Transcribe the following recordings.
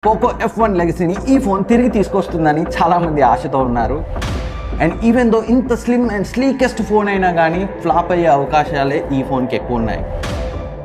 Poco F1 లెగసీని ఈ phone తిరిగి తీసుకొస్తుందని చాలామంది ఆశతో ఉన్నారు. అండ్ ఈవెన్ దో ఇంత స్లిమ్ అండ్ స్లీకెస్ట్ ఫోన్ అయినా కానీ ఫ్లాప్ అయ్యే అవకాశాలే ఈ ఫోన్కి ఎక్కువ ఉన్నాయి.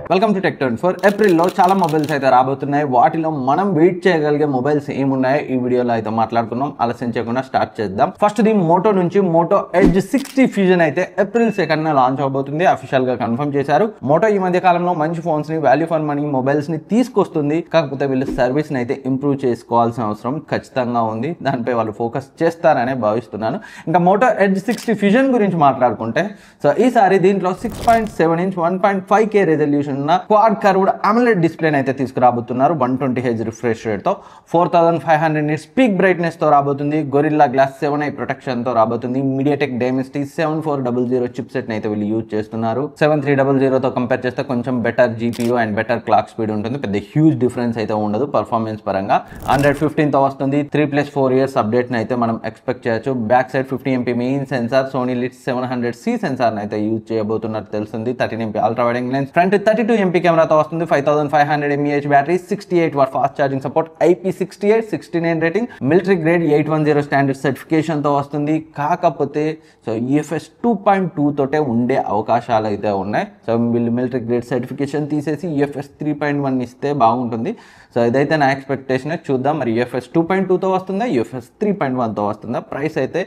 Welcome to Tech24. ఏప్రిల్లో చాలా మొబైల్స్ అయితే రాబోతున్నాయి. వాటిలో మనం వెయిట్ చేయగలిగే మొబైల్స్ ఏమున్నాయో ఈ వీడియోలో అయితే మాట్లాడుకున్నాం. ఆలస్యం చేయకుండా స్టార్ట్ చేద్దాం. ఫస్ట్ ది మోటో నుంచి మోటో ఎడ్జ్ 60 ఫ్యూజన్ అయితే ఏప్రిల్ 2న లాంచ్ అవబోతుంది. అఫీషియల్ గా కన్ఫర్మ్ చేశారు. మోటో ఈ మధ్య కాలంలో మంచి ఫోన్స్ ని, వాల్యూ ఫర్ మనీ మొబైల్స్ ని తీసుకొస్తుంది. కాకపోతే వీళ్ళు సర్వీస్ ని అయితే ఇంప్రూవ్ చేసుకోవాల్సిన అవసరం ఖచ్చితంగా ఉంది. దానిపై వాళ్ళు ఫోకస్ చేస్తారనే భావిస్తున్నాను. ఇంకా మోటో ఎడ్జ్ 60 ఫ్యూజన్ గురించి మాట్లాడుకుంటే సో ఈసారి దీంట్లో 6.7 inch 1.5K resolution quad curved AMOLED display అయితే తీసుకురాబోతున్నారు. 120Hz రిఫ్రెష్ రేట్ తో 4500 నిట్స్ పీక్ బ్రైట్నెస్ తో రాబోతుంది. గొరిల్లా గ్లాస్ 7i ప్రొటెక్షన్ తో రాబోతుంది. MediaTek Dimensity 7400 చిప్ సెట్ అయితే వీళ్ళు యూజ్ చేస్తున్నారు. 7300 తో కంపేర్ చేస్తే కొంచెం better GPU and better clock speed ఉంటుంది. పెద్ద హ్యూజ్ డిఫరెన్స్ అయితే ఉండదు పర్ఫార్మెన్స్ పరంగా. 115 తో వస్తుంది. 3+4 ఇయర్స్ అప్డేట్ అయితే మనం ఎక్స్పెక్ట్ చేయొచ్చు. Back side 50MP main sensor, Sony లిట్స్ 700C సెన్సార్ అయితే యూజ్ చేయబోతున్నట్టు తెలుస్తుంది. 13MP ultra wide angle lens, front 32MP కెమెరాతో వస్తుంది. 5500 mAh battery, 68 watt fast charging support, IP68 69 రేటింగ్, మిలిటరీ గ్రేడ్ 810 స్టాండర్డ్ సర్టిఫికేషన్ తో వస్తుంది. కాకపోతే సో EFS 2.2 తోటే ఉండే అవకాశాలు అయితే ఉన్నాయి. సో వీళ్ళు మిలిటరీ గ్రేడ్ సర్టిఫికేషన్ తీసేసి EFS 3.1 ఇస్తే బాగుంటుంది. సో ఇదైతే నా ఎక్స్పెక్టేషన్. చూద్దాం మరి EFS 2.2 తో వస్తుందా, EFS 3.1 తో వస్తుందా. ప్రైస్ అయితే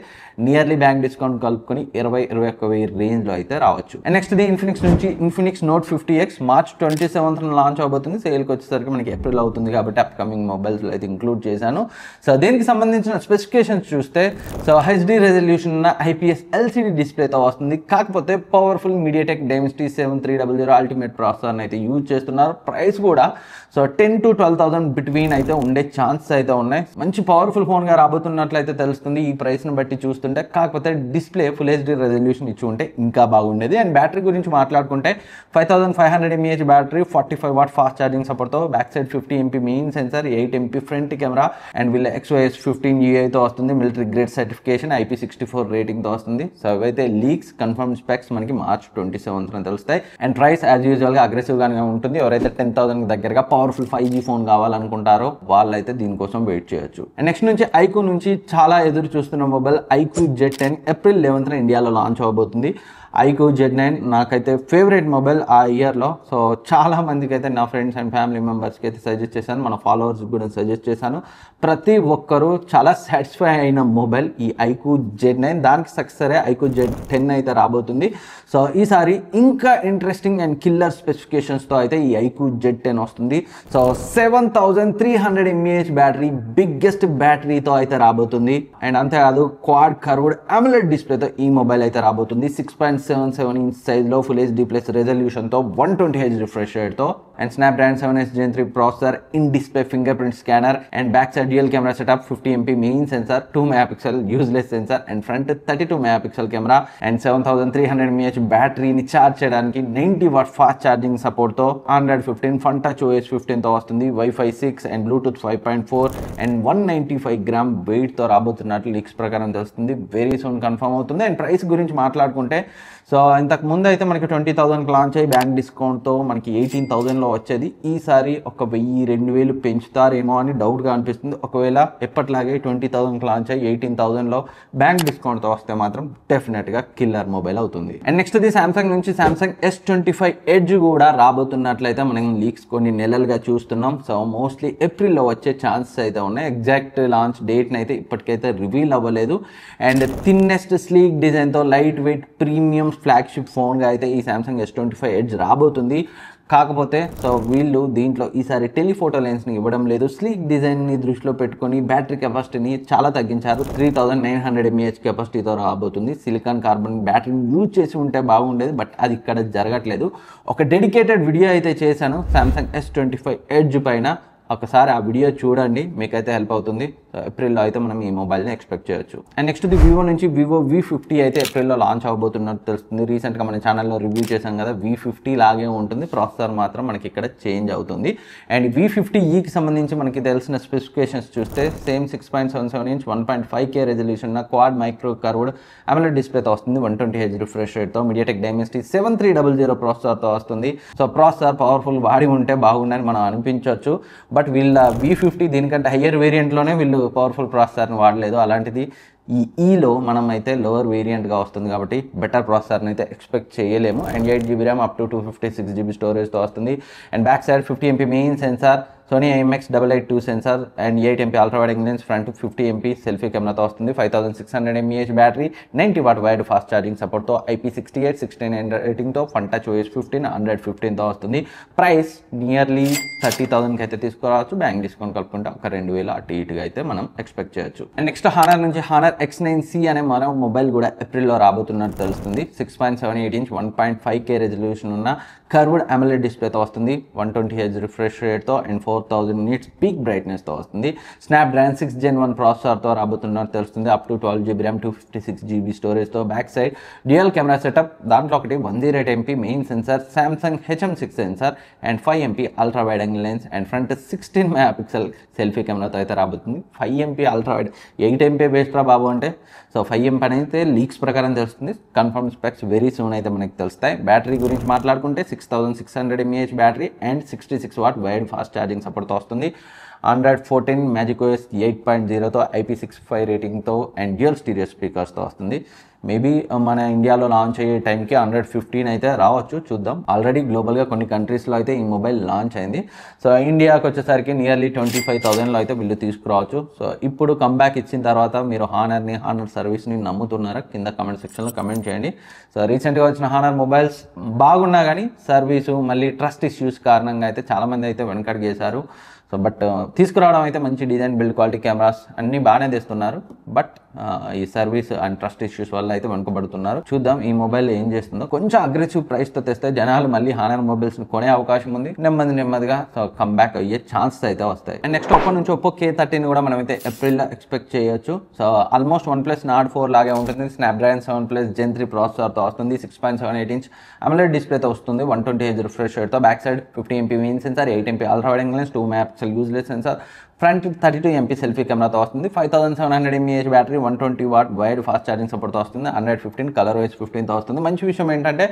నియర్లీ బ్యాంక్ డిస్కౌంట్ కలుపుకొని 20,000-21,000 రేంజ్ లో అయితే రావచ్చు. నెక్స్ట్ ది ఇన్ఫినిక్స్ నుంచి Infinix Note 50X March 27th launch అవబోతుంది. సేల్కి వచ్చేసరికి మనకి ఏప్రిల్ అవుతుంది కాబట్టి అప్కమింగ్ మొబైల్స్ అయితే ఇంక్లూడ్ చేశాను. సో దీనికి సంబంధించిన స్పెసిఫికేషన్స్ చూస్తే సో HD రెజల్యూషన్ ఉన్న IPS LCD డిస్ప్లేతో వస్తుంది. కాకపోతే powerful MediaTek Dimensity 7300 ultimate processor అయితే యూజ్ చేస్తున్నారు. ప్రైస్ కూడా సో 10,000 to 12,000 బిట్వీన్ అయితే ఉండే ఛాన్సెస్ అయితే ఉన్నాయి. మంచి పవర్ఫుల్ ఫోన్ గా రాబోతున్నట్లయితే తెలుస్తుంది ఈ ప్రైస్ ని బట్టి చూస్తుంటే. కాకపోతే డిస్ప్లే ఫుల్ HD రెజల్యూషన్ ఇచ్చి ఉంటే ఇంకా బాగుండేది. అండ్ బ్యాటరీ గురించి మాట్లాడుకుంటే 5500 mAh battery, 45 watt fast charging support తో, back side 50MP main sensor, 8MP front camera and వీళ్ళ XOS 15 UI తో వస్తుంది. Military grade certification, IP64 rating తో వస్తుంది. సో అవైతే లీక్స్, కన్ఫర్మ్ స్పెక్స్ మనకి March 27th తెలుస్తాయి. అండ్ ప్రైస్ యాజ్ యూజువల్ గా అగ్రెసివ్ గానే ఉంటుంది. ఎవరైతే 10,000 దగ్గరగా పవర్ఫుల్ 5G ఫోన్ కావాలనుకుంటారో వాళ్ళైతే దీనికోసం వెయిట్ చేయొచ్చు. అండ్ నెక్స్ట్ నుంచి iQOO నుంచి చాలా ఎదురు చూస్తున్న mobile iQOO Z10 April 11th ఇండియాలో లాంచ్ అవబోతుంది. iQOO Z9 నాకైతే ఫేవరెట్ మొబైల్ ఆ ఇయర్లో. సో చాలా మందికి అయితే, నా ఫ్రెండ్స్ అండ్ ఫ్యామిలీ మెంబర్స్కి అయితే సజెస్ట్ చేశాను, మన ఫాలోవర్స్ కూడా సజెస్ట్ చేశాను. ప్రతి ఒక్కరూ చాలా సాటిస్ఫై అయిన మొబైల్ ఈ iQOO Z9. దానికి సక్సెసరే iQOO Z10 అయితే రాబోతుంది. సో ఈసారి ఇంకా ఇంట్రెస్టింగ్ అండ్ కిల్లర్ స్పెసిఫికేషన్స్తో అయితే ఈ iQOO Z10 వస్తుంది. సో 7300 mAh బ్యాటరీ, బిగ్గెస్ట్ బ్యాటరీతో అయితే రాబోతుంది. అండ్ అంతేకాదు క్వాడ్ కర్వ్డ్ AMOLED డిస్ప్లేతో ఈ మొబైల్ అయితే రాబోతుంది. 6.77 ఇంచ్ సైజ్లో ఫుల్ HD ప్లస్ రెజల్యూషన్తో, 120Hz రిఫ్రెష్ రేట్తో and Snapdragon 7S Gen 3 processor, in display finger print scanner and back side dual camera setup, 50MP main sensor, 2 MP useless sensor and front 32 MP camera and 7300 mAh బ్యాటరీని charge చేయడానికి 90 watt fast charging సపోర్ట్తో, Android 15 Fun Touch OS 15తో వస్తుంది. Wi-Fi 6 and Bluetooth 5.4 and 195 gram వెయిట్తో రాబోతున్నట్లు leaks ప్రకారం తెలుస్తుంది. Very soon confirm అవుతుంది. అండ్ ప్రైస్ గురించి మాట్లాడుకుంటే సో ఇంతకు ముందు అయితే మనకి 20,000కి లాంచ్ అయ్యి బ్యాంక్ డిస్కౌంట్తో మనకి 18,000లో వచ్చేది. ఈసారి ఒక 1000-2000 పెంచుతారేమో అని డౌట్గా అనిపిస్తుంది. ఒకవేళ ఎప్పట్లాగే 20,000కి లాంచ్ అయ్యి 18,000లో బ్యాంక్ డిస్కౌంట్తో వస్తే మాత్రం డెఫినెట్గా కిల్లర్ మొబైల్ అవుతుంది. అండ్ నెక్స్ట్ ది సామ్సంగ్ నుంచి సామ్సంగ్ S25 ఎడ్జ్ కూడా రాబోతున్నట్లయితే మనం లీక్స్ కొన్ని నెలలుగా చూస్తున్నాం. సో మోస్ట్లీ ఏప్రిల్లో వచ్చే ఛాన్సెస్ అయితే ఉన్నాయి. ఎగ్జాక్ట్ లాంచ్ డేట్ని అయితే ఇప్పటికైతే రివీల్ అవ్వలేదు. అండ్ థిన్నెస్ట్ స్లీక్ డిజైన్తో లైట్ వెయిట్ ప్రీమియం ఫ్లాగ్షిప్ ఫోన్గా అయితే ఈ సామ్సంగ్ S25 ఎడ్జ్ రాబోతుంది. కాకపోతే సో వీళ్ళు దీంట్లో ఈసారి టెలిఫోటో లెన్స్ని ఇవ్వడం లేదు. స్లీక్ డిజైన్ని దృష్టిలో పెట్టుకొని బ్యాటరీ కెపాసిటీని చాలా తగ్గించారు. 3900 mAh కెపాసిటీతో రాబోతుంది. సిలికాన్ కార్బన్ బ్యాటరీని యూజ్ చేసి ఉంటే బాగుండేది, బట్ అది ఇక్కడ జరగట్లేదు. ఒక డెడికేటెడ్ వీడియో అయితే చేశాను సామ్సంగ్ S25 ఎడ్జ్ పైన. ఒకసారి ఆ వీడియో చూడండి, మీకైతే హెల్ప్ అవుతుంది. సో ఏప్రిల్లో అయితే మనం ఈ మొబైల్ని ఎక్స్పెక్ట్ చేయొచ్చు. అండ్ నెక్స్ట్ వివో నుంచి వివో V50 అయితే ఏప్రిల్లో లాంచ్ అవబోతున్నట్టు తెలుస్తుంది. రీసెంట్గా మన ఛానల్లో రివ్యూ చేశాం కదా, V50 లాగే ఉంటుంది, ప్రాసెసర్ మాత్రం మనకి ఇక్కడ చేంజ్ అవుతుంది. అండ్ V50Eకి సంబంధించి మనకి తెలిసిన స్పెసిఫికేషన్స్ చూస్తే సేమ్ 6.77 ఇంచ్ 1.5K రెజల్యూషన్ ఉన్న క్వాడ్ మైక్రో కర్వ్డ్ AMOLED డిస్ప్లేతో వస్తుంది. 120Hz రిఫ్రెష్ రేట్తో MediaTek Dimensity 7300 ప్రాసెసర్తో వస్తుంది. సో ప్రాసెసర్ పవర్ఫుల్ వాడి ఉంటే బాగుందని మనం అనిపించవచ్చు. బట్ వీళ్ళ V50 దీనికంటే హయ్యర్ వేరియంట్లోనే వీళ్ళు పవర్ఫుల్ ప్రాసెసర్ని వాడలేదు. అలాంటిది ఈ ఈలో మనం అయితే లోవర్ వేరియంట్గా వస్తుంది కాబట్టి బెటర్ ప్రాసెసర్ని అయితే ఎక్స్పెక్ట్ చేయలేము. And 8GB RAM up to 256GB స్టోరేజ్తో వస్తుంది. And back side 50MP main censor, Sony IMX882 censor and 8MP ultra wide angle lens, front 50MP selfie కెమెరాతో వస్తుంది. 5600 mAh battery, 90W wide fast charging సపోర్ట్తో, IP68 69 రేటింగ్తో, fun touch OS 15 115తో వస్తుంది. Price nearly 30,000కి అయితే తీసుకురావచ్చు. Bank discount కలుపుకుంటే ఒక 2,000 అటు ఇటుగా అయితే మనం ఎక్స్పెక్ట్ చేయొచ్చు. అండ్ నెక్స్ట్ హానర్ నుంచి హానర్ X9C అనే మరో మొబైల్ కూడా ఏప్రిల్లో రాబోతున్నట్టు తెలుస్తుంది. 6.78 ఇంచ్ 1.5K రెజల్యూషన్ ఉన్న కర్వ్డ్ AMOLED డిస్ప్లేతో వస్తుంది. 120Hz రిఫ్రెష్ రేట్తో అండ్ 4000 nits పీక్ బ్రైట్నెస్తో వస్తుంది. స్నాప్డ్రాగన్ 6 Gen 1 ప్రాసెసర్తో రాబోతున్నట్టు తెలుస్తుంది. Up to 12GB RAM 256GB స్టోరేజ్తో. Back side dual camera setup, దాంట్లో ఒకటి 108MP main sensor, Samsung HM6 sensor and 5MP ultra wide angle lens and front 16 MP selfie కెమెరాతో అయితే రాబోతుంది. 5MP ultra wide, 8MP based రా బాబు అంటే. So 5MP అయితే leaks ప్రకారం తెలుస్తుంది. కన్ఫర్మ్ స్పెక్స్ వెరీ సూన్ అయితే మనకి తెలుస్తాయి. బ్యాటరీ గురించి మాట్లాడుకుంటే 6600 mAh battery and 66W wired fast charging సపోర్ట్తో వస్తుంది. Android 14 Magic OS 8.0తో IP65 రేటింగ్తో అండ్ డ్యూయల్ స్టీరియో స్పీకర్స్తో వస్తుంది. మేబీ మన ఇండియాలో లాంచ్ అయ్యే టైంకి Android 15 అయితే రావచ్చు, చూద్దాం. ఆల్రెడీ గ్లోబల్గా కొన్ని కంట్రీస్లో అయితే ఈ మొబైల్ లాంచ్ అయింది. సో ఇండియాకి వచ్చేసరికి నియర్లీ 25,000లో అయితే వీళ్ళు తీసుకురావచ్చు. సో ఇప్పుడు కంబ్యాక్ ఇచ్చిన తర్వాత మీరు హానర్ సర్వీస్ని నమ్ముతున్నారా? కింద కమెంట్ సెక్షన్లో కమెంట్ చేయండి. సో రీసెంట్గా వచ్చిన హానర్ మొబైల్స్ బాగున్నా కానీ సర్వీసు మళ్ళీ ట్రస్ట్ ఇష్యూస్ కారణంగా అయితే చాలామంది అయితే వెనకడుగు చేశారు. సో బట్ తీసుకురావడం అయితే మంచి డిజైన్, బిల్డ్ క్వాలిటీ, కెమెరాస్ అన్నీ బాగానే తెస్తున్నారు. బట్ ఈ సర్వీస్ అండ్ ట్రస్ట్ ఇష్యూస్ వల్ల అయితే వెనుకబడుతున్నారు. చూద్దాం ఈ మొబైల్ ఏం చేస్తుందో. కొంచెం అగ్రెసివ్ ప్రైస్తో తెస్తే జనాలు మళ్ళీ హానర్ మొబైల్స్ని కొనే అవకాశం ఉంది. నెమ్మదిగా సో కంబ్యాక్ అయ్యే ఛాన్సెస్ అయితే వస్తాయి. అండ్ నెక్స్ట్ ఒప్పో నుంచి ఒప్పో K13 కూడా మనం అయితే ఏప్రిల్లో ఎక్స్పెక్ట్ చేయొచ్చు. సో ఆల్మోస్ట్ OnePlus Nord 4 లాగే ఉంటుంది. స్నాప్డ్రాగన్ 7+ Gen 3 ప్రాసెసర్తో వస్తుంది. 6.78 ఇంచ్ AMOLED డిస్ప్లేతో వస్తుంది. 120Hz రిఫ్రెష్ రేట్తో. Back side 50MP main sensor, 8MP ultra wide angle lens, 2 MP useless sensor, front 32MP selfie కెమెరాతో వస్తుంది. 5700 mAh battery, 120W wired fast charging సపోర్ట్తో వస్తుంది. Android 15 కలర్ OS 15తో వస్తుంది. మంచి విషయం ఏంటంటే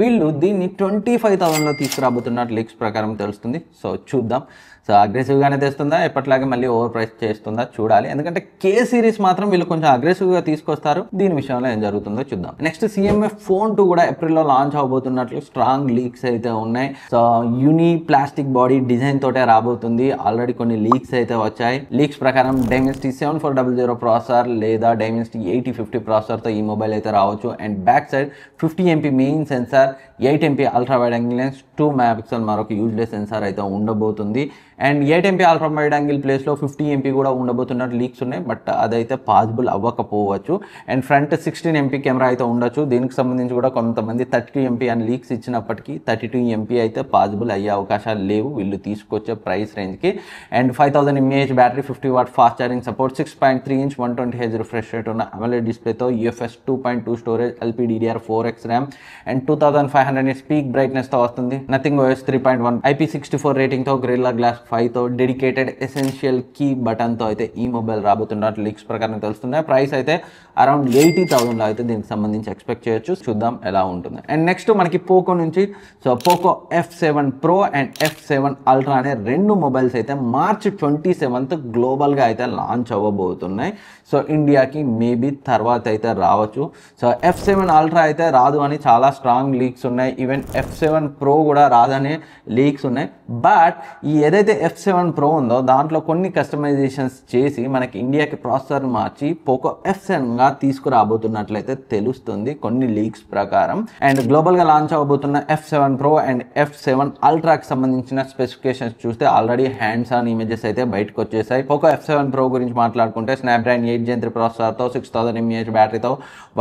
వీళ్ళు దీన్ని 25,000లో తీసుకురాబోతున్నట్టు లీక్స్ ప్రకారం తెలుస్తుంది. సో చూద్దాం. సో అగ్రెసివ్గానే తెస్తుందా, ఎప్పటిలాగే మళ్ళీ ఓవర్ ప్రైస్ చేస్తుందా చూడాలి. ఎందుకంటే K సిరీస్ మాత్రం వీళ్ళు కొంచెం అగ్రెసివ్గా తీసుకొస్తారు. దీని విషయంలో ఏం జరుగుతుందో చూద్దాం. నెక్స్ట్ CMF Phone 2 కూడా ఏప్రిల్లో లాంచ్ అవబోతున్నట్లు స్ట్రాంగ్ లీక్స్ అయితే ఉన్నాయి. సో యూని ప్లాస్టిక్ బాడీ డిజైన్ తోటే రాబోతుంది. ఆల్రెడీ కొన్ని లీక్స్ అయితే వచ్చాయి. లీక్స్ ప్రకారం Dimensity 7400 ప్రాసెసర్ లేదా Dimensity 8050 ప్రాసెసర్తో ఈ మొబైల్ అయితే రావచ్చు. And back side 50MP main sensor, 8MP ultra wide angle lens, 2 MP మరొక యూజ్లెస్ సెన్సార్ అయితే ఉండబోతుంది. And 8MP ultra wide angle ప్లేస్లో 50MP కూడా ఉండబోతున్నట్టు లీక్స్ ఉన్నాయి. బట్ అదైతే పాసిబుల్ అవ్వకపోవచ్చు. అండ్ ఫ్రంట్ 16MP కెమెరా అయితే ఉండొచ్చు. దీనికి సంబంధించి కూడా కొంతమంది 32MP అని లీక్స్ ఇచ్చినప్పటికీ 32MP అయితే పాసిబుల్ అయ్యే అవకాశాలు లేవు వీళ్ళు తీసుకొచ్చే ప్రైస్ రేంజ్కి. And 5000 mAh battery, 50W fast charging support, 6.3 inch 120Hz refresh rate ఉన్న AMOLED డిస్ప్లేతో, UFS 2.2 storage, LPDDR4X RAM and 2500 nits peak బ్రైట్నెస్తో వస్తుంది. నథింగ్ OS 3.1 IP64 రేటింగ్తో, Gorilla Glass 5తో, డెడికేటెడ్ ఎసెన్షియల్ కీ బటన్తో అయితే ఈ మొబైల్ రాబోతున్నట్టు లీక్స్ ప్రకారం తెలుస్తున్నాయి. ప్రైస్ అయితే అరౌండ్ 80,000లో అయితే దీనికి సంబంధించి ఎక్స్పెక్ట్ చేయొచ్చు. చూద్దాం ఎలా ఉంటుంది. అండ్ నెక్స్ట్ మనకి పోకో నుంచి so Poco F7 Pro and F7 Ultra అనే 2 మొబైల్స్ అయితే మార్చ్ 27th గ్లోబల్గా అయితే లాంచ్ అవ్వబోతున్నాయి. సో ఇండియాకి మేబీ తర్వాత అయితే రావచ్చు. సో F7 Ultra అయితే రాదు అని చాలా స్ట్రాంగ్ లీక్స్ ఉన్నాయి. ఈవెన్ F7 Pro కూడా రాదనే లీక్స్ ఉన్నాయి. బట్ ఈ ఏదైతే F7 Pro ఉందో దాంట్లో కొన్ని కస్టమైజేషన్స్ చేసి మనకి ఇండియాకి ప్రాసెసర్ మార్చి పోకో F7గా తీసుకురాబోతున్నట్లయితే తెలుస్తుంది కొన్ని లీక్స్ ప్రకారం. అండ్ గ్లోబల్గా లాంచ్ అవ్వబోతున్న F7 Pro అండ్ F7 Ultraకి సంబంధించిన స్పెసిఫికేషన్స్ చూస్తే ఆల్రెడీ హ్యాండ్స్ ఆన్ ఇమేజెస్ అయితే బయటకు వచ్చేసాయి. పోకో F7 Pro గురించి మాట్లాడుకుంటే Snapdragon 8 Gen 3 ప్రాసెసర్తో, 6000 mAh బ్యాటరీతో,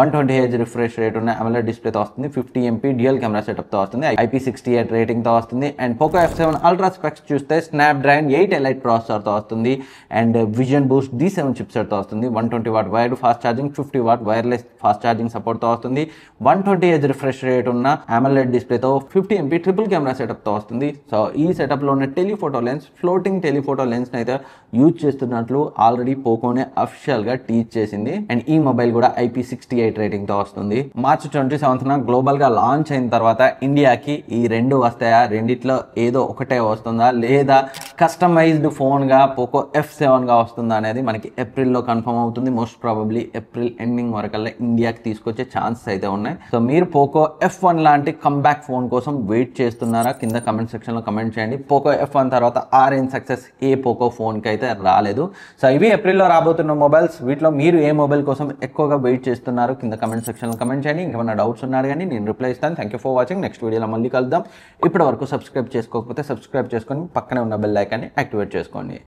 120Hz refresh rate ఉన్న AMOLED డిస్ప్లేతో వస్తుంది. 50MP డ్యూయల్ కెమెరా సెటప్తో వస్తుంది. IP68 రేటింగ్తో వస్తుంది. And Poco F7 Ultra specs చూస్తే స్నాప్డ్రాగన్ 8 ఎలైట్ ప్రాసెసర్తో వస్తుంది అండ్ విజన్ బూస్ట్ D7 చిప్సెట్తో వస్తుంది. 120 what wired fast charging, 50 what wireless fast charging సపోర్ట్తో వస్తుంది. 120 Hz రిఫ్రెష్ రేట్ ఉన్న AMOLED డిస్ప్లేతో 50 MP ట్రిపుల్ కెమెరా సెటప్తో వస్తుంది. సో ఈ సెటప్లో ఉన్న టెలిఫోటో లెన్స్, ఫ్లోటింగ్ టెలిఫోటో లెన్స్ని అయితే యూజ్ చేస్తున్నట్లు ఆల్రెడీ పోకోనే అఫిషియల్గా టీచ్ చేసింది. అండ్ ఈ మొబైల్ కూడా IP68 రేటింగ్తో వస్తుంది. మార్చి 27న గ్లోబల్గా లాంచ్ అయిన తర్వాత ఇండియాకి ఈ రెండు వస్తాయా, రెండిట్లో ఏదో ఒకటే వస్తుందా, లేదా కస్టమైజ్డ్ ఫోన్గా పోకో F7గా వస్తుందా అనేది మనకి ఏప్రిల్లో కన్ఫర్మ్ అవుతుంది. మోస్ట్ ప్రాబబ్లీ ఏప్రిల్ ఎండింగ్ వరకల్లా ఇండియాకి తీసుకొచ్చే ఛాన్సెస్ అయితే ఉన్నాయి. సో మీరు పోకో F1 లాంటి కమ్బ్యాక్ ఫోన్ కోసం వెయిట్ చేస్తున్నారా? కింద కమెంట్ సెక్షన్లో కమెంట్ చేయండి. పోకో F1 తర్వాత ఆ రేంజ్ సక్సెస్ ఏ పోకో ఫోన్కి అయితే రాలేదు. సో ఇవి ఏప్రిల్లో రాబోతున్న మొబైల్స్. వీటిలో మీరు ఏ మొబైల్ కోసం ఎక్కువగా వెయిట్ చేస్తున్నారు? కింద కమెంట్ సెక్షన్లో కమెంట్ చేయండి. ఇంకేమైనా డౌట్స్ ఉన్నారు కానీ నేను రిప్లై ఇస్తాను. Thank you for watching. Next వీడియోలో మళ్ళీ కలుద్దాం. ఇప్పటి వరకు సబ్స్క్రైబ్ చేసుకోకపోతే సబ్స్క్రైబ్ చేసుకొని పక్కనే ఉన్న బెల్ ఐకాన్ని యాక్టివేట్ చేసుకోండి.